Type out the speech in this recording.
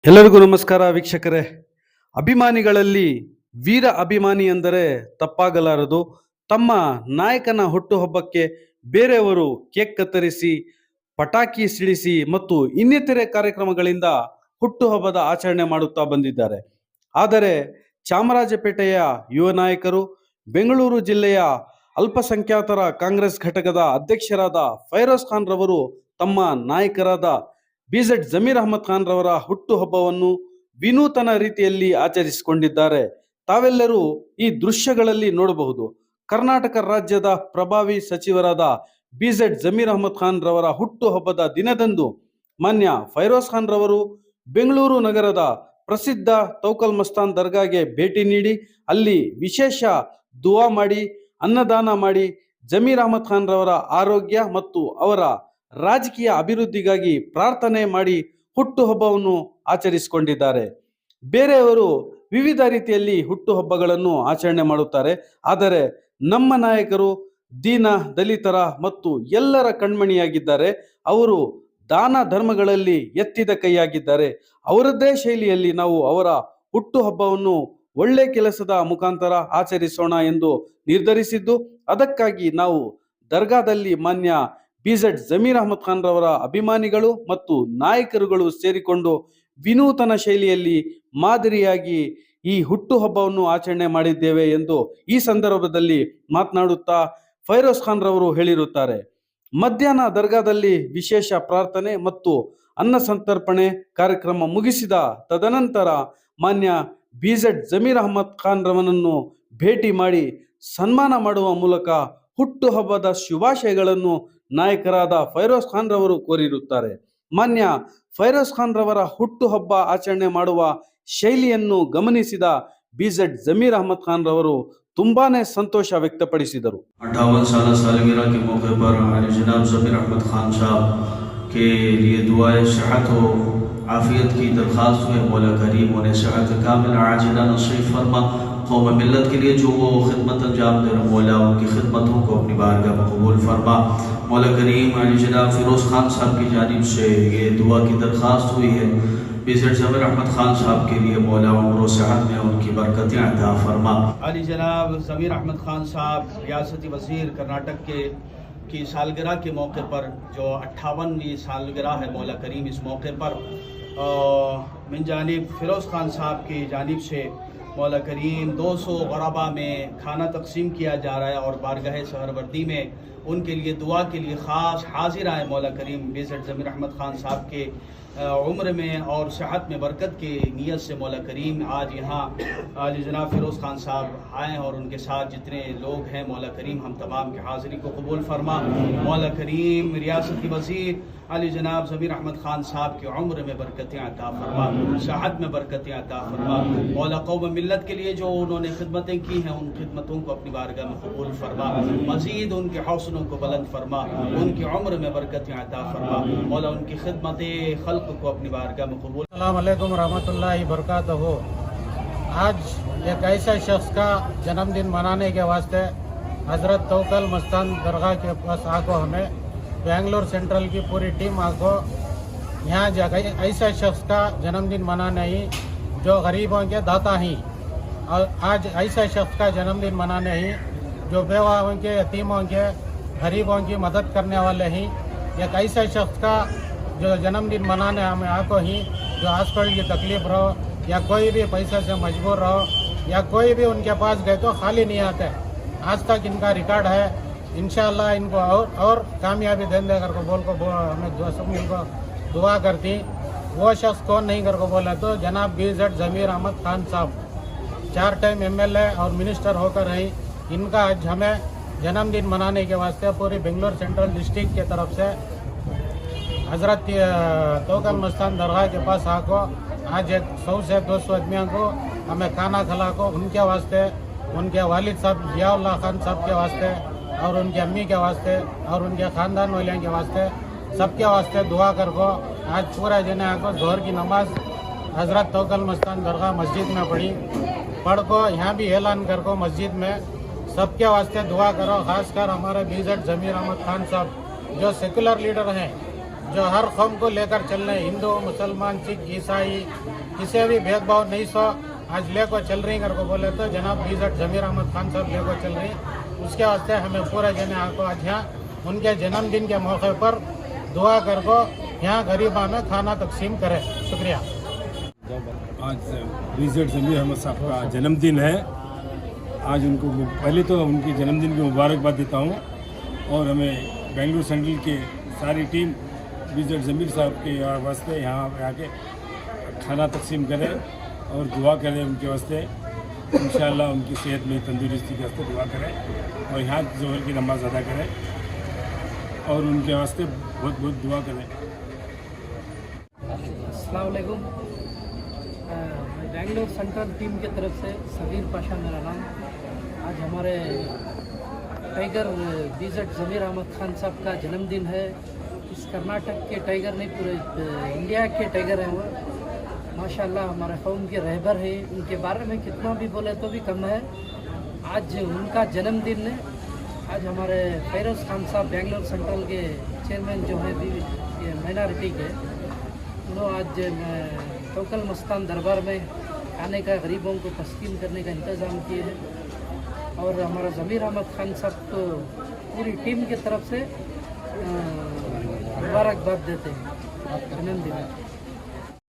ಎಲ್ಲರಿಗೂ ನಮಸ್ಕಾರ ವೀಕ್ಷಕರೇ. ಅಭಿಮಾನಿಗಳಲ್ಲಿ ವೀರ ಅಭಿಮಾನಿ ಎಂದರೆ ತಪ್ಪಾಗಲಾರದು. ತಮ್ಮ ನಾಯಕನ ಹುಟ್ಟುಹಬ್ಬಕ್ಕೆ ಬೇರೆಯವರು ಕೇಕ್ ಕತ್ತರಿಸಿ, ಪಟಾಕಿ ಸಿಡಿಸಿ ಮತ್ತು ಇನ್ನಿತರೆ ಕಾರ್ಯಕ್ರಮಗಳಿಂದ ಹುಟ್ಟುಹಬ್ಬದ ಆಚರಣೆ ಮಾಡುತ್ತಾ ಬಂದಿದ್ದಾರೆ. ಆದರೆ ಚಾಮರಾಜಪೇಟೆಯ ಯುವ ನಾಯಕರು, ಬೆಂಗಳೂರು ಜಿಲ್ಲೆಯ ಅಲ್ಪಸಂಖ್ಯಾತರ ಕಾಂಗ್ರೆಸ್ ಘಟಕದ ಅಧ್ಯಕ್ಷರಾದ ಫೈರೋಜ್ ಖಾನ್ ರವರು ತಮ್ಮ ನಾಯಕರಾದ ಬಿಜೆಡ್ ಜಮೀರ್ ಅಹಮದ್ ಖಾನ್ ರವರ ಹುಟ್ಟುಹಬ್ಬವನ್ನು ವಿನೂತನ ರೀತಿಯಲ್ಲಿ ಆಚರಿಸಿಕೊಂಡಿದ್ದಾರೆ. ತಾವೆಲ್ಲರೂ ಈ ದೃಶ್ಯಗಳಲ್ಲಿ ನೋಡಬಹುದು. ಕರ್ನಾಟಕ ರಾಜ್ಯದ ಪ್ರಭಾವಿ ಸಚಿವರಾದ ಬಿಜೆಡ್ ಜಮೀರ್ ಅಹಮದ್ ಖಾನ್ ರವರ ಹುಟ್ಟುಹಬ್ಬದ ದಿನದಂದು ಮಾನ್ಯ ಫೈರೋಜ್ ಖಾನ್ ರವರು ಬೆಂಗಳೂರು ನಗರದ ಪ್ರಸಿದ್ಧ ತೌಕಲ್ ಮಸ್ತಾನ್ ದರ್ಗಾಗೆ ಭೇಟಿ ನೀಡಿ ಅಲ್ಲಿ ವಿಶೇಷ ದುವಾ ಮಾಡಿ, ಅನ್ನದಾನ ಮಾಡಿ, ಜಮೀರ್ ಅಹಮದ್ ಖಾನ್ ರವರ ಆರೋಗ್ಯ ಮತ್ತು ಅವರ ರಾಜಕೀಯ ಅಭಿವೃದ್ಧಿಗಾಗಿ ಪ್ರಾರ್ಥನೆ ಮಾಡಿ ಹುಟ್ಟುಹಬ್ಬವನ್ನು ಆಚರಿಸಿಕೊಂಡಿದ್ದಾರೆ. ಬೇರೆಯವರು ವಿವಿಧ ರೀತಿಯಲ್ಲಿ ಹುಟ್ಟುಹಬ್ಬಗಳನ್ನು ಆಚರಣೆ ಮಾಡುತ್ತಾರೆ. ಆದರೆ ನಮ್ಮ ನಾಯಕರು ದೀನ ದಲಿತರ ಮತ್ತು ಎಲ್ಲರ ಕಣ್ಮಣಿಯಾಗಿದ್ದಾರೆ. ಅವರು ದಾನ ಧರ್ಮಗಳಲ್ಲಿ ಎತ್ತಿದ ಕೈಯಾಗಿದ್ದಾರೆ. ಅವರದ್ದೇ ಶೈಲಿಯಲ್ಲಿ ನಾವು ಅವರ ಹುಟ್ಟುಹಬ್ಬವನ್ನು ಒಳ್ಳೆ ಕೆಲಸದ ಮುಖಾಂತರ ಆಚರಿಸೋಣ ಎಂದು ನಿರ್ಧರಿಸಿದ್ದು, ಅದಕ್ಕಾಗಿ ನಾವು ದರ್ಗಾದಲ್ಲಿ ಮಾನ್ಯ ಬಿಜೆಡ್ ಜಮೀರ್ ಅಹಮದ್ ಖಾನ್ ರವರ ಅಭಿಮಾನಿಗಳು ಮತ್ತು ನಾಯಕರುಗಳು ಸೇರಿಕೊಂಡು ವಿನೂತನ ಶೈಲಿಯಲ್ಲಿ ಮಾದರಿಯಾಗಿ ಈ ಹುಟ್ಟುಹಬ್ಬವನ್ನು ಆಚರಣೆ ಮಾಡಿದ್ದೇವೆ ಎಂದು ಈ ಸಂದರ್ಭದಲ್ಲಿ ಮಾತನಾಡುತ್ತಾ ಫೈರೋಜ್ ಖಾನ್ ರವರು ಹೇಳಿರುತ್ತಾರೆ. ಮಧ್ಯಾಹ್ನ ದರ್ಗಾದಲ್ಲಿ ವಿಶೇಷ ಪ್ರಾರ್ಥನೆ ಮತ್ತು ಅನ್ನ ಸಂತರ್ಪಣೆ ಕಾರ್ಯಕ್ರಮ ಮುಗಿಸಿದ ತದನಂತರ ಮಾನ್ಯ ಬಿಜೆಡ್ ಜಮೀರ್ ಅಹಮದ್ ಖಾನ್ ರವರನ್ನು ಭೇಟಿ ಮಾಡಿ ಸನ್ಮಾನ ಮಾಡುವ ಮೂಲಕ ಹುಟ್ಟುಹಬ್ಬದ ಶುಭಾಶಯಗಳನ್ನು ನಾಯಕರಾದ ಫೈರೋಜ್ ಖಾನ್ ರವರು ಕೋರಿರುತ್ತಾರೆ. ಮಾನ್ಯ ಫೈರೋಜ್ ಖಾನ್ ರವರ ಹುಟ್ಟುಹಬ್ಬ ಆಚರಣೆ ಮಾಡುವ ಶೈಲಿಯನ್ನು ಗಮನಿಸಿದ ಬಿಜೆಡ್ ಜಮೀರ್ ಅಹಮದ್ ಖಾನ್ ರವರು ತುಂಬಾನೇ ಸಂತೋಷ ವ್ಯಕ್ತಪಡಿಸಿದರು. 58 साल सालगिरह के मौके पर जनाब जमीर अहमद खान साहब के लिए दुआए सेहत हो, आफियत की दरख्वास्त हुए। मौला करीम उन्हें सेहत कामिल आजिला नसीब फरमा। कौम मिल्लत के लिए जो वो खिदमत अंजाम दे रहे, मौला उनकी खिदमतों को अपनी बारगाह में कबूल फरमा। मौला करीम जनाब फिरोज़ खान साहब की जानिब से ये दुआ की दरख्वास्त हुई है, बिज़ेड जमीर अहमद खान साहब के लिए मौला उम्र सेहत में उनकी बरकतें अता फरमा। अली जनाब जमीर अहमद खान साहब रियासती वज़ीर कर्नाटक की सालगिरह के मौके पर, जो 58वीं सालगिरह है मौला करीम, इस मौके पर मिन जानिब फिरोज़ खान साहब की जानिब से मौला करीम 200 गरबा में खाना तकसीम किया जा रहा है और बारगाह सहरवर्दी में उनके लिए दुआ के लिए ख़ास हाजिर आए। मौला करीम बिज़ेड जमीर अहमद खान साहब के उम्र में और सेहत में बरकत की नीयत से मौला करीम आज यहाँ अली जनाब फिरोज़ खान साहब आए और उनके साथ जितने लोग हैं, मौला करीम हम तमाम की हाज़िरी को कबूल फरमा। मौला करीम रियासती वज़ीर अली जनाब जमीर अहमद खान साहब की उम्र में बरकतें अता फरमा, सेहत में बरकतें अता फरमा। मौला कौम मिल्लत के लिए जो उन्होंने खिदमतें की हैं, उन खिदमतों को अपनी बारगाह में कबूल फरमा। मज़ीद उनके हौसलों को बुलंद फरमा, उनकी उम्र में बरकतें अता फरमा। मौला उनकी खिदमतें खल्क़ को अपनी बारगाह में कबूल। अस्सलाम वालेकुम रहमतुल्लाहि बरकातहू। आज एक ऐसे शख्स का जन्मदिन मनाने के वास्ते हज़रत तौकल मस्तान दरगाह के पास आको, हमें बेंगलोर सेंट्रल की पूरी टीम आको यहाँ जगह ऐसे शख्स का जन्मदिन मनाने ही जो गरीबों के दाता ही, और आज ऐसे शख्स का जन्मदिन मनाने ही जो बेवाओं के, यतीमों के, गरीबों की मदद करने वाले ही, एक ऐसे शख्स का जो जन्मदिन मनाने हमें आको ही जो हॉस्पिटल की तकलीफ़ रहो या कोई भी पैसे से मजबूर रहो या कोई भी उनके पास गए तो खाली नहीं आते। आज तक इनका रिकॉर्ड है। इंशाअल्लाह इनको और कामयाबी देने कर को बोल को हमें सब मिलकर दुआ करती। वो शख्स कौन नहीं कर को बोला तो जनाब बिज़ेड जमीर अहमद खान साहब 4 टाइम MLA और मिनिस्टर होकर रही। इनका आज हमें जन्मदिन मनाने के वास्ते पूरी बेंगलोर सेंट्रल डिस्ट्रिक्ट के तरफ से हज़रत तौकल मस्तान दरगाह के पास आको आज 100 से 200 आदमियों को हमें खाना खिला को, उनके वास्ते, उनके वालिद साहब जियाउल्लाह खान साहब के वास्ते और उनकी अम्मी के वास्ते और उनके ख़ानदान वालों के वास्ते, सबके वास्ते दुआ कर को आज पूरा जने आको जोहर की नमाज हज़रत तौकल मस्तान दरगाह मस्जिद में पढ़ को यहाँ भी ऐलान कर को मस्जिद में सबके वास्ते दुआ करो। ख़ासकर हमारे बिज़ेड जमीर अहमद खान साहब जो सेकुलर लीडर हैं, जो हर कौम को लेकर चल रहे, हिंदू मुसलमान सिख ईसाई किसी भी भेदभाव नहीं सो आज लेकर चल रही कर को बोले तो जनाब बीजट जमीर अहमद खान साहब लेकर चल रही। उसके वास्ते हमें पूरे जने को आज यहाँ उनके जन्मदिन के मौके पर दुआ कर को यहाँ गरीबा में खाना तकसीम करें। शुक्रिया। आज बीजेट जमीर अहमद साहब का जन्मदिन है। आज उनको पहले तो उनकी जन्मदिन की मुबारकबाद देता हूँ और हमें बेंगलुरु सेंट्रल के सारी टीम बीजेट जमीर साहब के वास्ते यहाँ आके खाना तकसीम करें और दुआ करें उनके वास्ते। इंशाअल्लाह उनकी सेहत में तंदुरुस्ती के वास्ते दुआ करें और यहाँ जोहर की नमाज अदा करें और उनके वास्ते बहुत बहुत दुआ करें। अस्सलाम वालेकुम। बेंगलोर सेंट्रल टीम की तरफ से सबीर पाशा मेरा नाम। आज हमारे टाइगर बीजेट ज़मीर अहमद खान साहब का जन्मदिन है। इस कर्नाटक के टाइगर नहीं, पूरे इंडिया के टाइगर हैं वो। माशाल्लाह हमारे कौम के रहबर हैं। उनके बारे में कितना भी बोले तो भी कम है। आज उनका जन्मदिन है। आज हमारे फैरोज़ खान साहब बेंगलोर सेंट्रल के चेयरमैन जो हैं ये माइनॉरिटी के, उन्होंने आज तोकल मस्तान दरबार में खाने का गरीबों को तस्कीम करने का इंतज़ाम किए हैं और हमारा ज़मीर अहमद खान साहब को पूरी टीम की तरफ से मुबारकबाद देते हैं जन्मदिन।